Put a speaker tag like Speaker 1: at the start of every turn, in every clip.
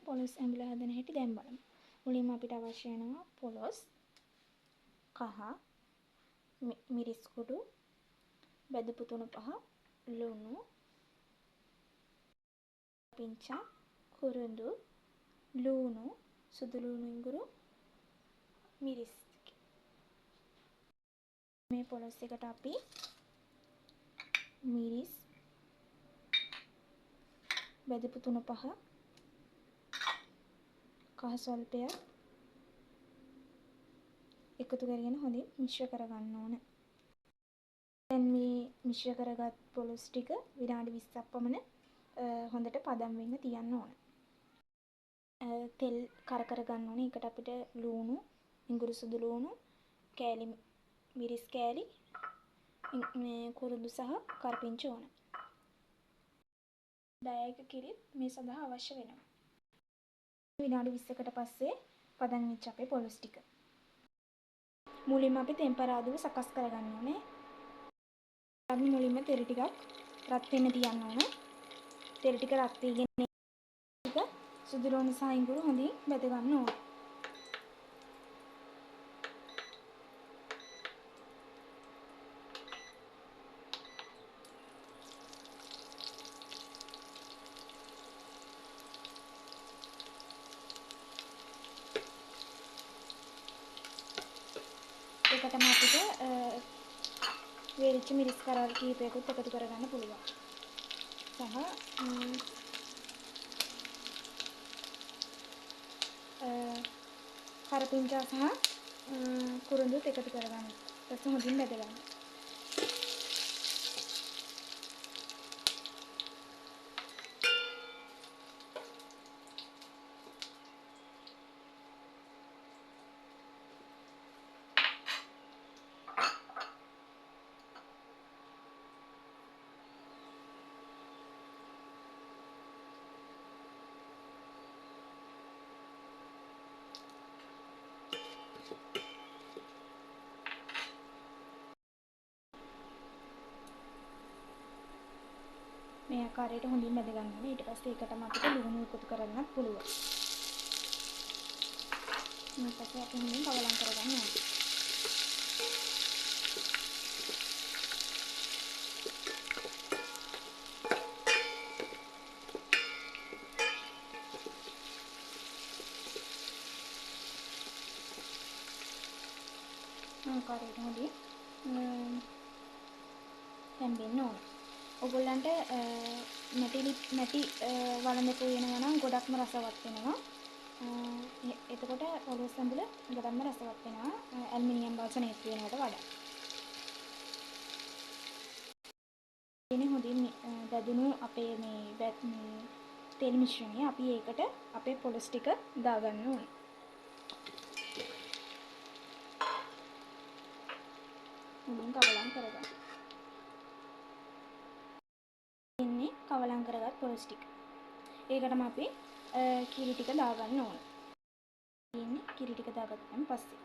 Speaker 1: පොලොස් ඇඹිලා හදන හැටි දැන් බලමු. මුලින්ම අපිට අවශ්‍ය වෙනවා පොලොස්, කහ, මිරිස් කුඩු, බෙදපු 3-5, ලුණු, පිංචා, කුරුඳු, ලුණු, සුදු ලුණු ඉඟුරු, මිරිස්. මේ පොලොස් එකට අපි මිරිස්, බෙදපු 3-5, කහ සල්පයක් එකතු කරගෙන හොඳින් මිශ්‍ර කරගන්න ඕන. දැන් මේ මිශ්‍ර කරගත් පොලොස් ටික විනාඩි 20ක් පමණ හොඳට පදම් වෙන්න තියන්න ඕන. තෙල් කර ගන්න ඕනේ. ඒකට අපිට ලුණු, ඉඟුරු සුදු ලුණු, කෑලි මිරිස් කෑලි, මේ කුරුඳු සහ කරපිංච ඕන. ඩයක කිරිත් මේ සඳහා අවශ්‍ය වෙනවා. විනාඩි 20කට පස්සේ පදම් වෙච්ච අපේ පොලොස් ටික. මුලින්ම අපි ටෙම්පරාදුව සකස් කරගන්න ඕනේ. අපි මුලින්ම තෙල් ටිකක් රත් වෙන්න තියන්න ඕන. තෙල් ටික රත් වීගෙන ටික සුදු ලුණු සහ ඉඟුරු හොඳින් බෙද ගන්න ඕන. ඒකටම අපිට වේලිච්ච මිරිස් කරල් කීපයකුත් එකතු කරගන්න පුළුවන්. සහ කරපිංචා සහ කුරුඳුත් එකතු කරගන්න. ඊට හොඳින් බෙද ගන්න. මේ ආකාරයට හොඳින් බෙද ගන්න ඕනේ. ඊට පස්සේ ඒකටම අපිට ලුණු එකතු කරගන්නත් පුළුවන්. ඊට පස්සේ අපි හොඳින් කවලම් කරගන්න ඕනේ. ආකාරයට හොඳින් තැම්බෙන්න ඕනේ. ඔයගොල්ලන්ට මැටි වළඳපු වෙනවා නම් ගොඩක්ම රසවත් වෙනවා. එතකොට පොලොස් ඇඹුල ගොඩක්ම රසවත් වෙනවා ඇල්මිනියම් වාසනයක් වෙනවට වඩා. ඉතින් හොඳින් බැදුණු අපේ මේ තෙල් මිශ්‍රණය අපි ඒකට අපේ පොලොස් ටික දාගන්න ඕනේ. හොඳින් කවලම් කරගන්න. කවලම් කරගත් පොලොස් ටික. ඒකටම අපි කිරි ටික දාගන්න ඕන. කිරි ටික දාගත්තන් පස්සේ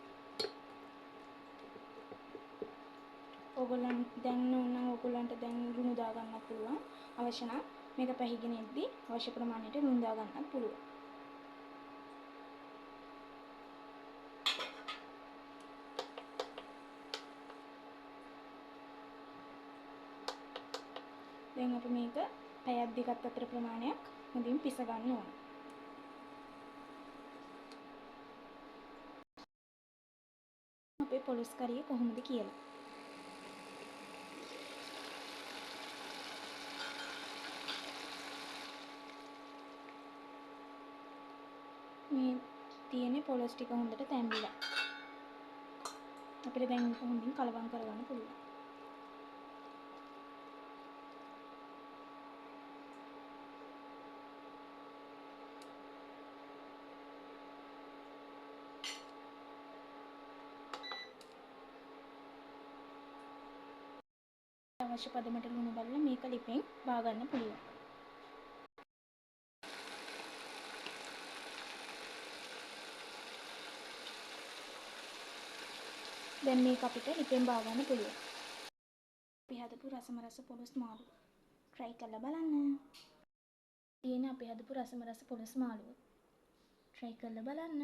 Speaker 1: ඕගොල්ලන් දැන් ඕගොල්ලන්ට දැන් ලුණු දාගන්නත් පුළුවන්. අවශ්‍ය නම් මේක පැහිගෙන ඉද්දි අවශ්‍ය ප්‍රමාණයට ලුණු දාගන්නත් පුළුවන්. දැන් අපි මේක පැයක් දෙකක් අතර ප්‍රමාණයක් හොඳින් පිස ගන්න ඕන. අපේ පොලොස් කරිය කොහොමද කියලා. මේ තියෙන්නේ පොලොස් ටික හොඳට තැම්බිලා. අපිට දැන් හොඳින් කලවම් කරගන්න පුළුවන්. අවශ්‍ය පදමට ලුණු බලලා මේක ලිපෙන් බා ගන්න පුළුවන්. දැන් මේක අපිට ලිපෙන් බා ගන්න පුළුවන්. අපි හදපු රසම රස පොලොස් මාළුව. try කරලා බලන්න. තියෙන අපි හදපු රසම රස පොලොස් මාළුව. try කරලා බලන්න.